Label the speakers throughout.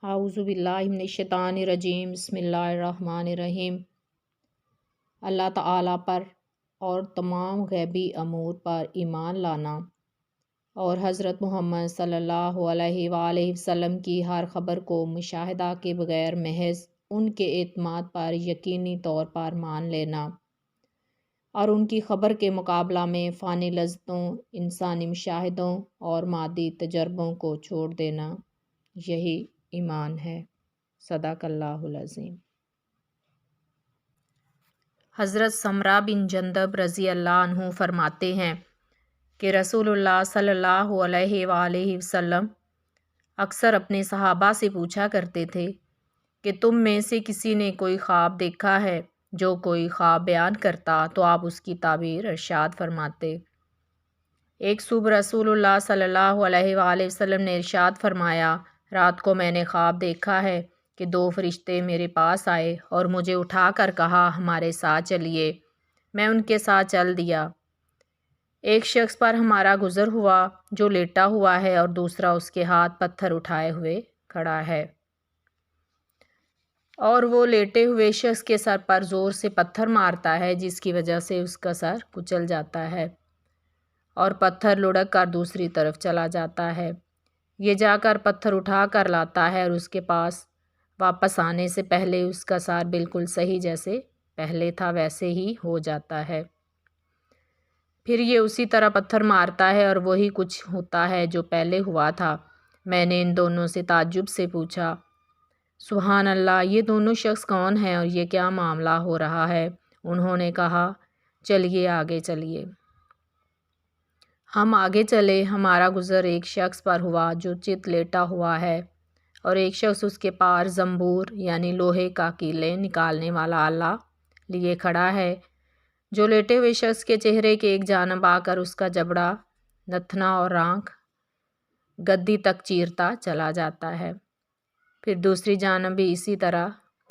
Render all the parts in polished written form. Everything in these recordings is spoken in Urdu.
Speaker 1: اعوذ باللہ من الشیطان الرجیم بسم اللہ الرحمن الرحیم۔ اللہ تعالیٰ پر اور تمام غیبی امور پر ایمان لانا اور حضرت محمد صلی اللہ علیہ وآلہ وسلم کی ہر خبر کو مشاہدہ کے بغیر محض ان کے اعتماد پر یقینی طور پر مان لینا اور ان کی خبر کے مقابلہ میں فانی لذتوں، انسانی مشاہدوں اور مادی تجربوں کو چھوڑ دینا، یہی ایمان ہے۔ صدق اللہ العظیم۔ حضرت سمرہ بن جندب رضی اللہ عنہ فرماتے ہیں کہ رسول اللہ صلی اللہ علیہ وآلہ وسلم اکثر اپنے صحابہ سے پوچھا کرتے تھے کہ تم میں سے کسی نے کوئی خواب دیکھا ہے؟ جو کوئی خواب بیان کرتا تو آپ اس کی تعبیر ارشاد فرماتے۔ ایک صبح رسول اللہ صلی اللہ علیہ وآلہ وسلم نے ارشاد فرمایا، رات کو میں نے خواب دیکھا ہے کہ دو فرشتے میرے پاس آئے اور مجھے اٹھا کر کہا ہمارے ساتھ چلیے۔ میں ان کے ساتھ چل دیا۔ ایک شخص پر ہمارا گزر ہوا جو لیٹا ہوا ہے اور دوسرا اس کے ہاتھ پتھر اٹھائے ہوئے کھڑا ہے، اور وہ لیٹے ہوئے شخص کے سر پر زور سے پتھر مارتا ہے جس کی وجہ سے اس کا سر کچل جاتا ہے اور پتھر لڑک کر دوسری طرف چلا جاتا ہے۔ یہ جا کر پتھر اٹھا کر لاتا ہے اور اس کے پاس واپس آنے سے پہلے اس کا سر بالکل صحیح جیسے پہلے تھا ویسے ہی ہو جاتا ہے۔ پھر یہ اسی طرح پتھر مارتا ہے اور وہی کچھ ہوتا ہے جو پہلے ہوا تھا۔ میں نے ان دونوں سے تعجب سے پوچھا، سبحان اللہ، یہ دونوں شخص کون ہیں اور یہ کیا معاملہ ہو رہا ہے؟ انہوں نے کہا، چلیے آگے چلیے۔ ہم آگے چلے۔ ہمارا گزر ایک شخص پر ہوا جو چت لیٹا ہوا ہے اور ایک شخص اس کے پار زنبور یعنی لوہے کا کیلیں نکالنے والا آلہ لیے کھڑا ہے۔ جو لیٹے ہوئے شخص کے چہرے کے ایک جانب آ کر اس کا جبڑا، نتنا اور آنکھ گدی تک چیرتا چلا جاتا ہے، پھر دوسری جانب بھی اسی طرح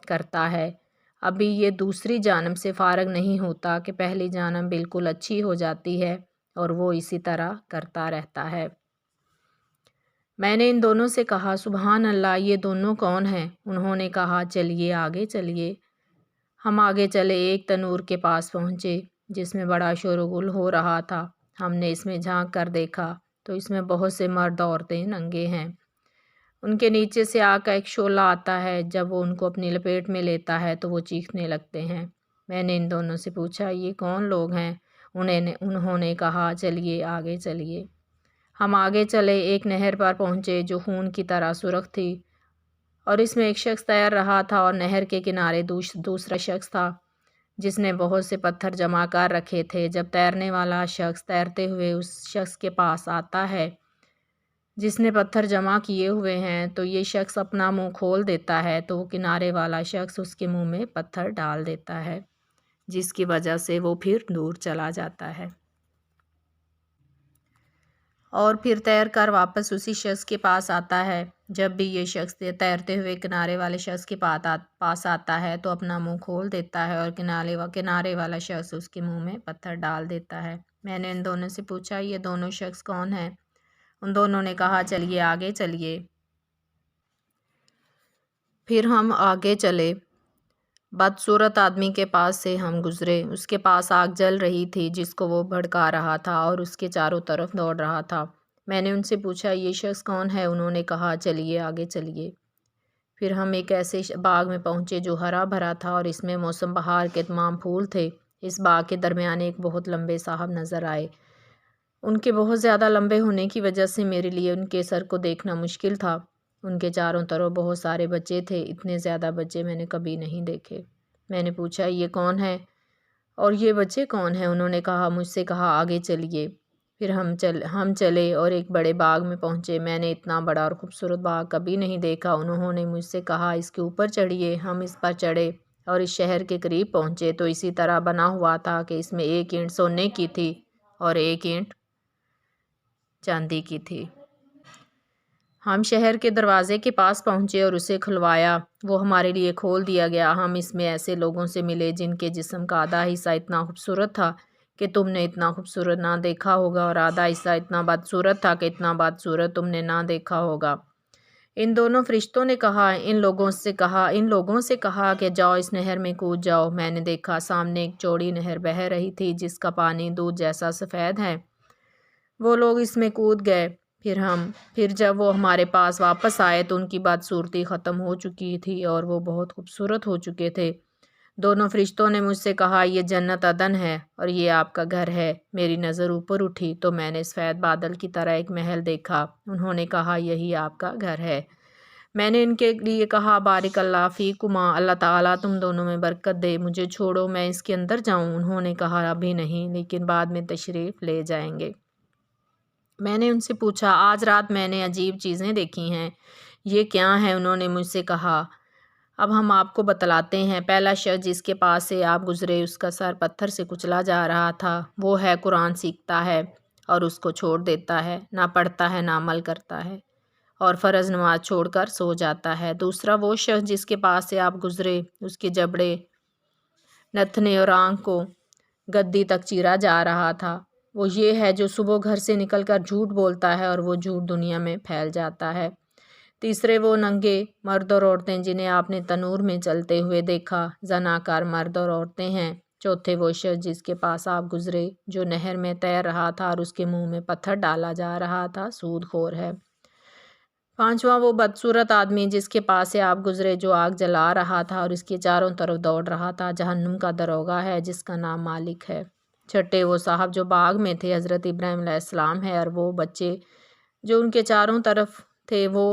Speaker 1: کرتا ہے۔ ابھی یہ دوسری جانب سے فارغ نہیں ہوتا کہ پہلی جانب بالکل اچھی ہو جاتی ہے اور وہ اسی طرح کرتا رہتا ہے۔ میں نے ان دونوں سے کہا، سبحان اللہ، یہ دونوں کون ہیں؟ انہوں نے کہا، چلیے آگے چلیے۔ ہم آگے چلے، ایک تنور کے پاس پہنچے جس میں بڑا شور و غل ہو رہا تھا۔ ہم نے اس میں جھانک کر دیکھا تو اس میں بہت سے مرد عورتیں ننگے ہیں۔ ان کے نیچے سے آگ کا ایک شعلہ آتا ہے، جب وہ ان کو اپنی لپیٹ میں لیتا ہے تو وہ چیخنے لگتے ہیں۔ میں نے ان دونوں سے پوچھا، یہ کون لوگ ہیں؟ انہوں نے کہا، چلیے آگے چلیے۔ ہم آگے چلے، ایک نہر پر پہنچے جو خون کی طرح سرخ تھی اور اس میں ایک شخص تیر رہا تھا اور نہر کے کنارے دوسرا شخص تھا جس نے بہت سے پتھر جمع کر رکھے تھے۔ جب تیرنے والا شخص تیرتے ہوئے اس شخص کے پاس آتا ہے جس نے پتھر جمع کیے ہوئے ہیں تو یہ شخص اپنا منہ کھول دیتا ہے تو وہ کنارے والا شخص اس کے منہ میں پتھر ڈال دیتا ہے جس کی وجہ سے وہ پھر دور چلا جاتا ہے اور پھر تیر کر واپس اسی شخص کے پاس آتا ہے۔ جب بھی یہ شخص تیرتے ہوئے کنارے والے شخص کے پاس آتا ہے تو اپنا منہ کھول دیتا ہے اور کنارے والا شخص اس کے منہ میں پتھر ڈال دیتا ہے۔ میں نے ان دونوں سے پوچھا، یہ دونوں شخص کون ہیں؟ ان دونوں نے کہا، چلیے آگے چلیے۔ پھر ہم آگے چلے، بدصورت آدمی کے پاس سے ہم گزرے۔ اس کے پاس آگ جل رہی تھی جس کو وہ بھڑکا رہا تھا اور اس کے چاروں طرف دوڑ رہا تھا۔ میں نے ان سے پوچھا، یہ شخص کون ہے؟ انہوں نے کہا، چلیے آگے چلیے۔ پھر ہم ایک ایسے باغ میں پہنچے جو ہرا بھرا تھا اور اس میں موسم بہار کے تمام پھول تھے۔ اس باغ کے درمیان ایک بہت لمبے صاحب نظر آئے۔ ان کے بہت زیادہ لمبے ہونے کی وجہ سے میرے لیے ان کے سر کو دیکھنا مشکل تھا۔ ان کے چاروں طرف بہت سارے بچے تھے، اتنے زیادہ بچے میں نے کبھی نہیں دیکھے۔ میں نے پوچھا، یہ کون ہے اور یہ بچے کون ہیں؟ انہوں نے مجھ سے کہا، آگے چلیے۔ پھر ہم چلے اور ایک بڑے باغ میں پہنچے۔ میں نے اتنا بڑا اور خوبصورت باغ کبھی نہیں دیکھا۔ انہوں نے مجھ سے کہا، اس کے اوپر چڑھیے۔ ہم اس پر چڑھے اور اس شہر کے قریب پہنچے تو اسی طرح بنا ہوا تھا کہ اس میں ایک اینٹ سونے کی تھی اور ایک اینٹ چاندی کی تھی۔ ہم شہر کے دروازے کے پاس پہنچے اور اسے کھلوایا۔ وہ ہمارے لیے کھول دیا گیا۔ ہم اس میں ایسے لوگوں سے ملے جن کے جسم کا آدھا حصہ اتنا خوبصورت تھا کہ تم نے اتنا خوبصورت نہ دیکھا ہوگا اور آدھا حصہ اتنا بدصورت تھا کہ اتنا بدصورت تم نے نہ دیکھا ہوگا۔ ان دونوں فرشتوں نے ان لوگوں سے کہا کہ جاؤ اس نہر میں کود جاؤ۔ میں نے دیکھا سامنے ایک چوڑی نہر بہہ رہی تھی جس کا پانی دودھ جیسا سفید ہے۔ وہ لوگ اس میں کود گئے۔ پھر جب وہ ہمارے پاس واپس آئے تو ان کی بدصورتی ختم ہو چکی تھی اور وہ بہت خوبصورت ہو چکے تھے۔ دونوں فرشتوں نے مجھ سے کہا یہ جنت عدن ہے اور یہ آپ کا گھر ہے۔ میری نظر اوپر اٹھی تو میں نے سفید بادل کی طرح ایک محل دیکھا۔ انہوں نے کہا یہی آپ کا گھر ہے۔ میں نے ان کے لیے کہا بارک اللہ فیکما، اللہ تعالیٰ تم دونوں میں برکت دے، مجھے چھوڑو میں اس کے اندر جاؤں۔ انہوں نے کہا ابھی نہیں، لیکن بعد میں تشریف لے جائیں گے۔ میں نے ان سے پوچھا آج رات میں نے عجیب چیزیں دیکھی ہیں، یہ کیا ہیں؟ انہوں نے مجھ سے کہا اب ہم آپ کو بتلاتے ہیں۔ پہلا شخص جس کے پاس سے آپ گزرے اس کا سر پتھر سے کچلا جا رہا تھا۔ وہ ہے قرآن سیکھتا ہے اور اس کو چھوڑ دیتا ہے، نہ پڑھتا ہے نہ عمل کرتا ہے، اور فرض نماز چھوڑ کر سو جاتا ہے۔ دوسرا وہ شخص جس کے پاس سے آپ گزرے اس کے جبڑے، نتنے اور آنکھ کو گدی تک چیرا جا رہا تھا۔ وہ یہ ہے جو صبح گھر سے نکل کر جھوٹ بولتا ہے اور وہ جھوٹ دنیا میں پھیل جاتا ہے۔ تیسرے وہ ننگے مرد اور عورتیں جنہیں آپ نے تنور میں چلتے ہوئے دیکھا، زناکار مرد اور عورتیں ہیں۔ چوتھے وہ شخص جس کے پاس آپ گزرے جو نہر میں تیر رہا تھا اور اس کے منہ میں پتھر ڈالا جا رہا تھا، سود خور ہے۔ پانچواں وہ بدصورت آدمی جس کے پاس سے آپ گزرے جو آگ جلا رہا تھا اور اس کے چاروں طرف دوڑ رہا تھا، جہنم کا دروغہ ہے جس کا نام مالک ہے۔ چھٹے وہ صاحب جو باغ میں تھے، حضرت ابراہیم علیہ السلام ہے، اور وہ بچے جو ان کے چاروں طرف تھے وہ